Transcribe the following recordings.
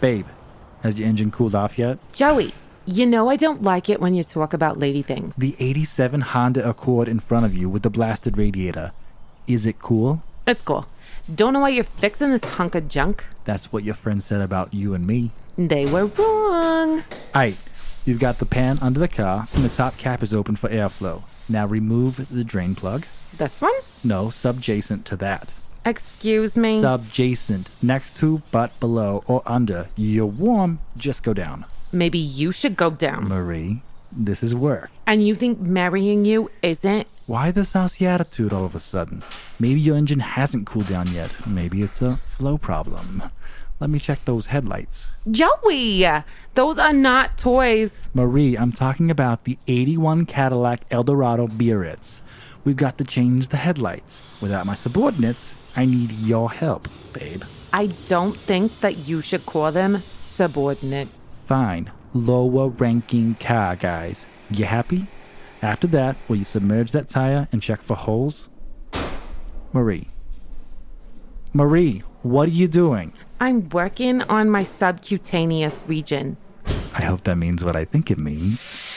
Babe, has your engine cooled off yet? Joey, you know I don't like it when you talk about lady things. The 87 Honda Accord in front of you with the blasted radiator. Is it cool? It's cool. Don't know why you're fixing this hunk of junk. That's what your friend said about you and me. They were wrong. Aight, you've got the pan under the car and the top cap is open for airflow. Now remove the drain plug. This one? No, subjacent to that. Excuse me? Subjacent, next to but below or under. You're warm, just go down. Maybe you should go down. Marie, this is work. And you think marrying you isn't? Why the saucy attitude all of a sudden? Maybe your engine hasn't cooled down yet. Maybe it's a flow problem. Let me check those headlights. Joey, those are not toys. Marie, I'm talking about the 81 Cadillac Eldorado Biarritz. We've got to change the headlights. Without my subordinates, I need your help, babe. I don't think that you should call them subordinates. Fine. Lower ranking car guys. You happy? After that, will you submerge that tire and check for holes? Marie, what are you doing? I'm working on my subcutaneous region. I hope that means what I think it means.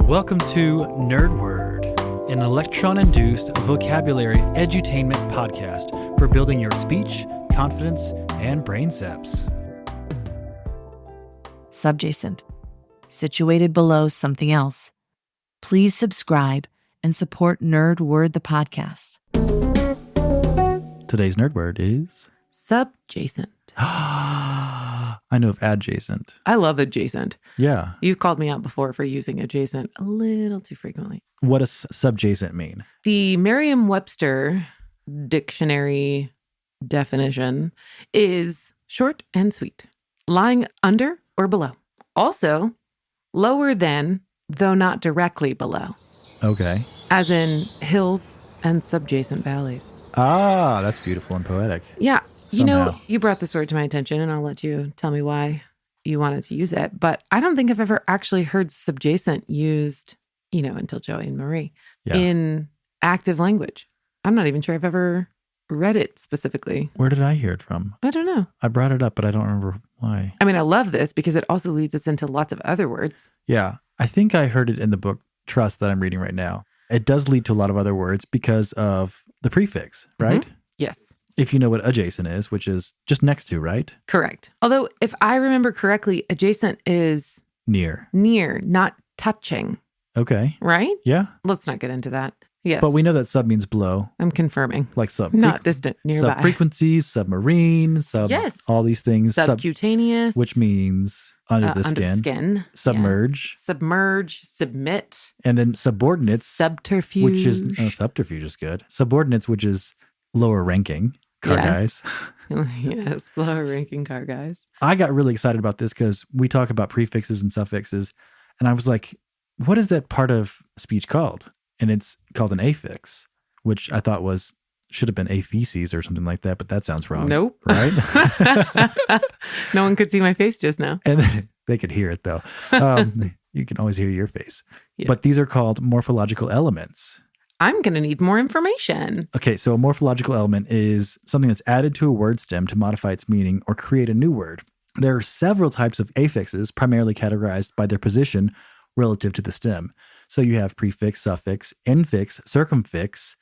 Welcome to Nerd Word, an electron-induced vocabulary edutainment podcast for building your speech, confidence, and brainceps. Subjacent, situated below something else. Please subscribe and support Nerd Word the podcast. Today's Nerd Word is... Subjacent. I know of adjacent. I love adjacent. Yeah. You've called me out before for using adjacent a little too frequently. What does subjacent mean? The Merriam-Webster dictionary definition is short and sweet, lying under or below. Also, lower than, though not directly below. Okay. As in hills and subjacent valleys. Ah, that's beautiful and poetic. Yeah. You Somehow. know, you brought this word to my attention, and I'll let you tell me why you wanted to use it. But I don't think I've ever actually heard subjacent used, until Joey and Marie, in active language. I'm not even sure I've ever read it specifically. Where did I hear it from? I don't know. I brought it up, but I don't remember why. I mean, I love this because it also leads us into lots of other words. Yeah. I think I heard it in the book Trust that I'm reading right now. It does lead to a lot of other words because of the prefix, right? Mm-hmm. Yes. If you know what adjacent is, which is just next to, right? Correct. Although, if I remember correctly, adjacent is Near, not touching, Okay. right? Yeah. Let's not get into that. Yes. But we know that sub means below, I'm confirming. like sub. Not distant, nearby. Sub-frequencies, submarine, Yes. all these things. Subcutaneous. Which means under the skin. Submerge. Yes. Submerge. Submit. And then subordinates, Subterfuge. which is, subterfuge is good. Subordinates, which is lower ranking car Yes. guys. Yes. Lower ranking car guys. I got really excited about this because we talk about prefixes and suffixes. And I was like, what is that part of speech called? And it's called an affix, which I thought should have been affixes or something like that, but that sounds wrong. Nope. Right? No one could see my face just now. And they could hear it though. You can always hear your face. Yeah. But these are called morphological elements. I'm going to need more information. Okay, so a morphological element is something that's added to a word stem to modify its meaning or create a new word. There are several types of affixes, primarily categorized by their position relative to the stem. So you have prefix, suffix, infix, circumfix,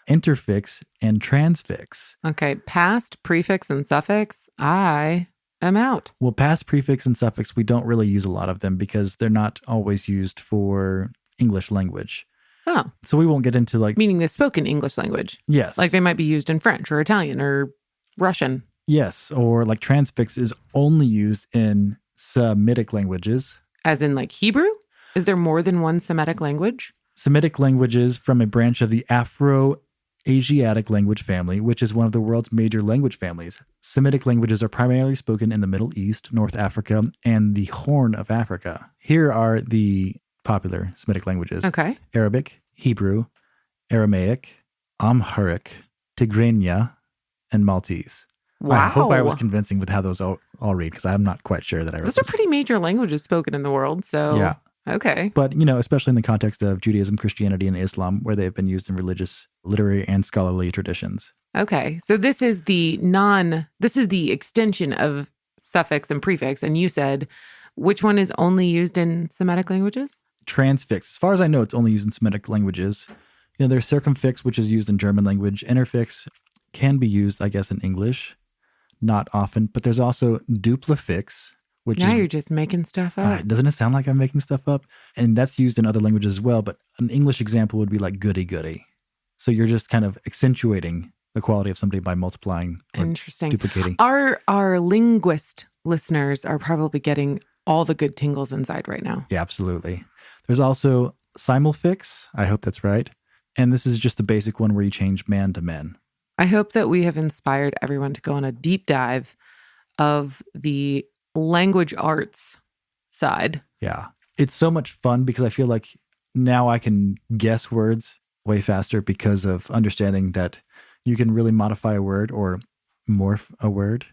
interfix, and transfix. Okay, past, prefix, and suffix, I am out. Well, past, prefix, and suffix, we don't really use a lot of them because they're not always used for English language. Oh. So we won't get into Meaning the spoken English language. Yes. Like they might be used in French or Italian or Russian. Yes, or like transfix is only used in Semitic languages. As in like Hebrew? Is there more than one Semitic language? Semitic languages from a branch of the Afro-Asiatic language family, which is one of the world's major language families. Semitic languages are primarily spoken in the Middle East, North Africa, and the Horn of Africa. Here are the popular Semitic languages. Okay. Arabic, Hebrew, Aramaic, Amharic, Tigrinya, and Maltese. Wow. I hope I was convincing with how those all read because I'm not quite sure that I read Those are pretty major languages spoken in the world. So yeah. Okay. But, especially in the context of Judaism, Christianity, and Islam, where they've been used in religious, literary, and scholarly traditions. Okay. So this is the extension of suffix and prefix. And you said, which one is only used in Semitic languages? Transfix. As far as I know, it's only used in Semitic languages. There's circumfix, which is used in German language. Interfix can be used, I guess, in English. Not often. But there's also duplifix, which now you're just making stuff up. Doesn't it sound like I'm making stuff up? And that's used in other languages as well. But an English example would be like goody-goody. So you're just kind of accentuating the quality of somebody by multiplying or duplicating. Our linguist listeners are probably getting all the good tingles inside right now. Yeah, absolutely. There's also simulfix. I hope that's right. And this is just the basic one where you change man to men. I hope that we have inspired everyone to go on a deep dive of the language arts side. Yeah. It's so much fun because I feel like now I can guess words way faster because of understanding that you can really modify a word or morph a word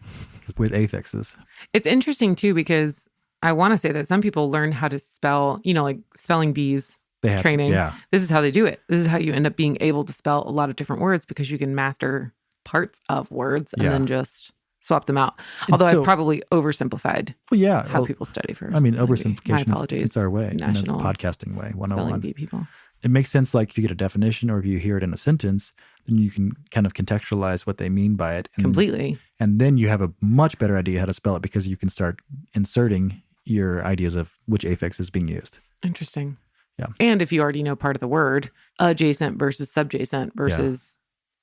with affixes. It's interesting too, because I want to say that some people learn how to spell, like spelling bees training. This is how they do it. This is how you end up being able to spell a lot of different words because you can master parts of words and then just swap them out. Although I've probably oversimplified how people study first. I mean, oversimplification, my apologies. It's our way. National it's a podcasting way, 101. Spelling bee people. It makes sense, like if you get a definition or if you hear it in a sentence, then you can kind of contextualize what they mean by it. Completely. And then you have a much better idea how to spell it because you can start inserting your ideas of which affix is being used. Interesting. Yeah. And if you already know part of the word, adjacent versus subjacent versus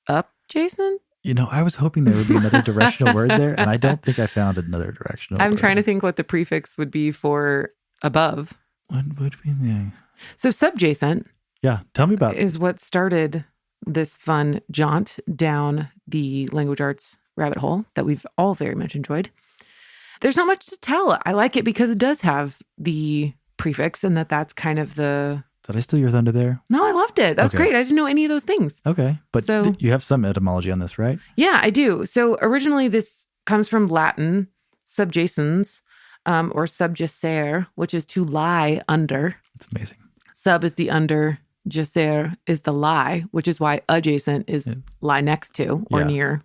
upjacent. I was hoping there would be another directional word there, and I don't think I found another directional word. I'm trying to think what the prefix would be for above. What would be the... So subjacent... Yeah, tell me about it. Is what started this fun jaunt down the language arts rabbit hole that we've all very much enjoyed. There's not much to tell. I like it because it does have the prefix and that's kind of the... Did I steal your thunder there? No, I loved it. That's great. I didn't know any of those things. Okay. But you have some etymology on this, right? Yeah, I do. So originally this comes from Latin, subjacens, or subjacere, which is to lie under. It's amazing. Sub is the under, jacere is the lie, which is why adjacent is lie next to or near.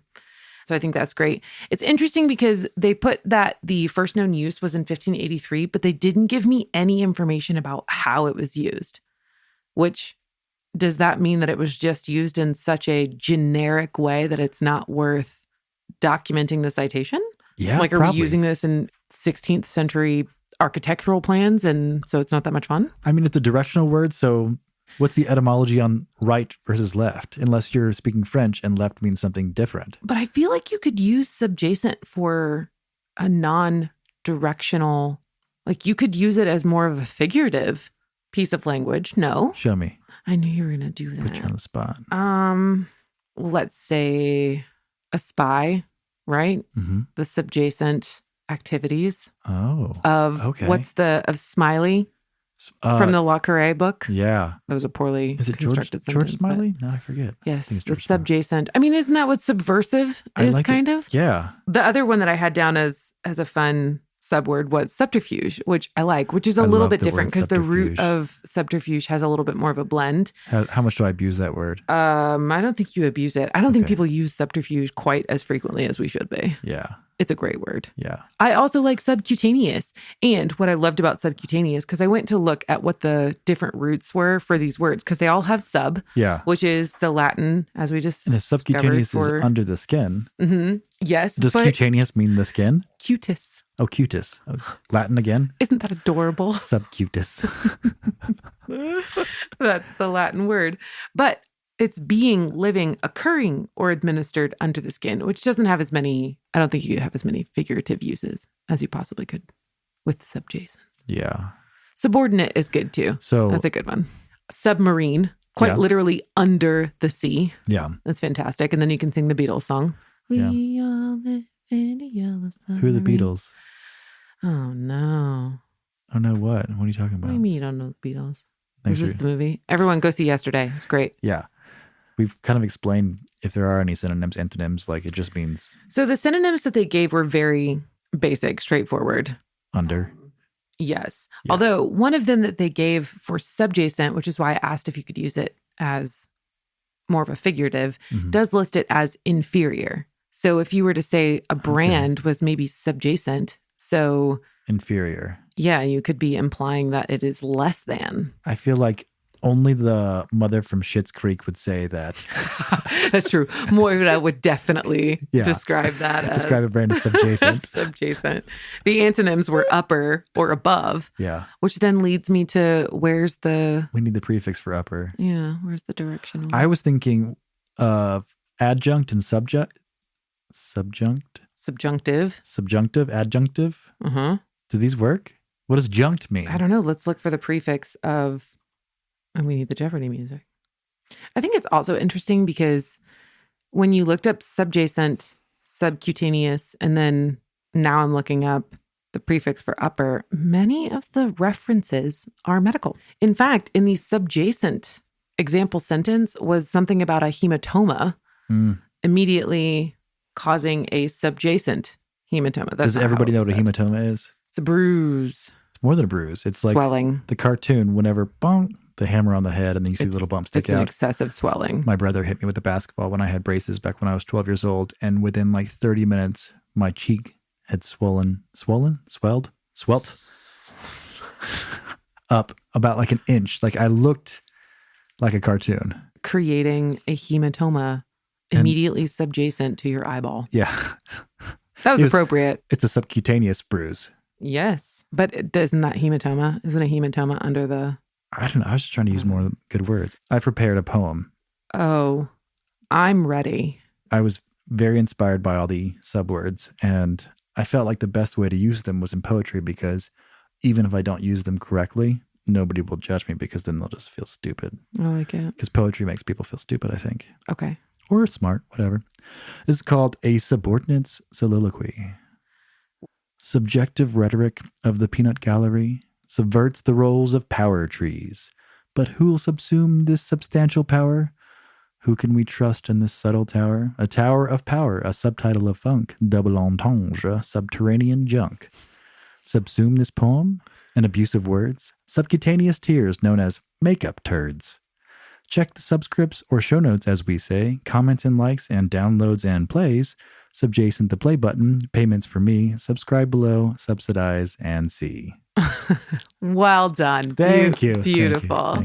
So I think that's great. It's interesting because they put that the first known use was in 1583, but they didn't give me any information about how it was used. Which, does that mean that it was just used in such a generic way that it's not worth documenting the citation? Yeah, like, are we using this in 16th century architectural plans and so it's not that much fun? I mean, it's a directional word, so what's the etymology on right versus left? Unless you're speaking French and left means something different. But I feel like you could use subjacent for a non-directional, like you could use it as more of a figurative piece of language. No. Show me. I knew you were going to do that. Put you on the spot. Let's say a spy, right? Mm-hmm. The subjacent activities of of Smiley from the Le Carré book. Yeah. That was a poorly constructed sentence. George Smiley? No, I forget. Yes, the subjacent. I mean, isn't that what subversive is kind of? Yeah. The other one that I had down as a fun subword was subterfuge, which I like, which is a little bit different because the root of subterfuge has a little bit more of a blend. How much do I abuse that word? I don't think you abuse it. I don't think people use subterfuge quite as frequently as we should be. Yeah. It's a great word. Yeah. I also like subcutaneous. And what I loved about subcutaneous, because I went to look at what the different roots were for these words, because they all have sub, which is the Latin, as we just And if subcutaneous is under the skin, yes. Does cutaneous mean the skin? Cutis. Oh, cutis. Oh, Latin again? Isn't that adorable? Subcutis. That's the Latin word. But it's being, living, occurring, or administered under the skin, which doesn't have as many, I don't think you have as many figurative uses as you possibly could with subjacent. Yeah. Subordinate is good too. So that's a good one. Submarine, quite literally under the sea. Yeah. That's fantastic. And then you can sing the Beatles song. We all live in a yellow submarine. Who are the Beatles? Oh, no. Oh, no, what? What are you talking about? What do you mean you don't know the Beatles? Thanks Is this the movie? Everyone go see Yesterday. It's great. Yeah. We've kind of explained if there are any synonyms, antonyms, like it just means... So the synonyms that they gave were very basic, straightforward. Under. Yes. Yeah. Although one of them that they gave for subjacent, which is why I asked if you could use it as more of a figurative, does list it as inferior. So if you were to say a brand was maybe subjacent, so inferior. Yeah, you could be implying that it is less than. I feel like only the mother from Schitt's Creek would say that. That's true. Moira would definitely describe that as... Describe a brand as subjacent. Subjacent. The antonyms were upper or above. Yeah. Which then leads me to where's the... We need the prefix for upper. Yeah, where's the directional? I was thinking of adjunct and subjunctive. Subjunctive, adjunctive. Uh-huh. Do these work? What does junct mean? I don't know. Let's look for the prefix of... And we need the Jeopardy music. I think it's also interesting because when you looked up subjacent, subcutaneous, and then now I'm looking up the prefix for upper, many of the references are medical. In fact, in the subjacent example sentence was something about a hematoma immediately causing a subjacent hematoma. Does everybody know what a hematoma is? It's a bruise. It's more than a bruise. It's like swelling. The cartoon, whenever bonk, the hammer on the head, and then you see the little bumps stick out. It's an excessive swelling. My brother hit me with a basketball when I had braces back when I was 12 years old, and within like 30 minutes, my cheek had swelled up about like an inch. Like I looked like a cartoon. Creating a hematoma immediately subjacent to your eyeball. Yeah. That was appropriate. It's a subcutaneous bruise. Yes. But isn't that hematoma? Isn't a hematoma under the... I don't know. I was just trying to use more good words. I prepared a poem. Oh, I'm ready. I was very inspired by all the subwords, and I felt like the best way to use them was in poetry because even if I don't use them correctly, nobody will judge me because then they'll just feel stupid. I like it. Because poetry makes people feel stupid, I think. Okay. Or smart, whatever. This is called A Subordinate's Soliloquy. Subjective rhetoric of the peanut gallery subverts the roles of power trees. But who'll subsume this substantial power? Who can we trust in this subtle tower? A tower of power, a subtitle of funk, double entendre, subterranean junk. Subsume this poem? An abuse of words? Subcutaneous tears known as makeup turds. Check the subscripts or show notes, as we say, comments and likes and downloads and plays, subjacent the play button, payments for me, subscribe below, subsidize, and see. Well done. Thank you. Beautiful.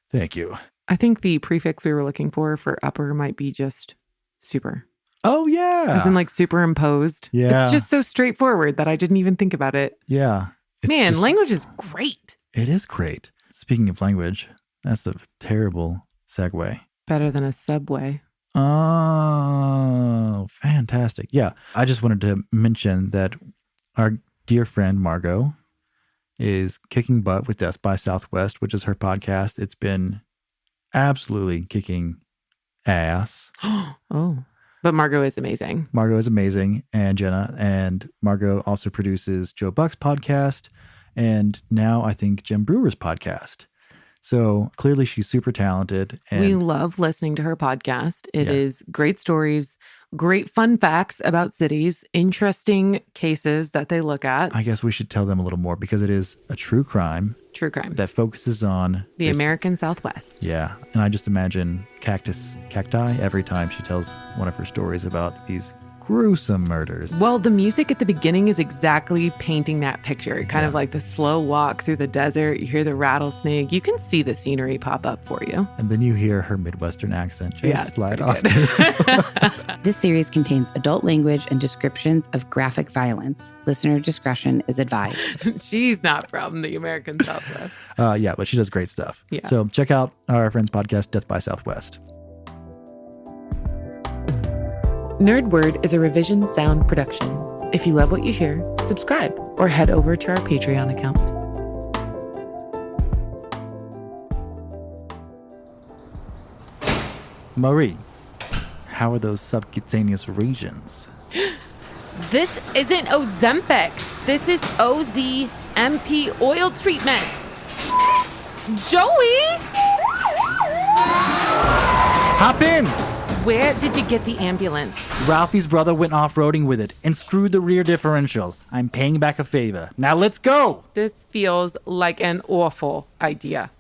Thank you. I think the prefix we were looking for upper might be just super. Oh, yeah. As in like superimposed. Yeah. It's just so straightforward that I didn't even think about it. Yeah. Language is great. It is great. Speaking of language, that's the terrible segue. Better than a subway. Oh, fantastic. Yeah. I just wanted to mention that our dear friend Margot is kicking butt with Death by Southwest, which is her podcast. It's been absolutely kicking ass. Oh, but Margot is amazing. Margot is amazing. And Jenna and Margot also produces Joe Buck's podcast. And now I think Jim Brewer's podcast. So clearly she's super talented. And we love listening to her podcast. It is great stories, great fun facts about cities, interesting cases that they look at. I guess we should tell them a little more because it is a true crime. True crime. That focuses on the American Southwest. Yeah. And I just imagine cacti every time she tells one of her stories about these gruesome murders. Well, the music at the beginning is exactly painting that picture. Kind of like the slow walk through the desert. You hear the rattlesnake. You can see the scenery pop up for you. And then you hear her Midwestern accent just slide off. This series contains adult language and descriptions of graphic violence. Listener discretion is advised. She's not from the American Southwest. Yeah, but she does great stuff. Yeah. So check out our friend's podcast, Death by Southwest. Nerd Word is a Revision Sound production. If you love what you hear, subscribe or head over to our Patreon account. Marie, how are those subcutaneous regions? This isn't Ozempic. This is OZMP oil treatment. Joey! Hop in! Where did you get the ambulance? Ralphie's brother went off-roading with it and screwed the rear differential. I'm paying back a favor. Now let's go! This feels like an awful idea.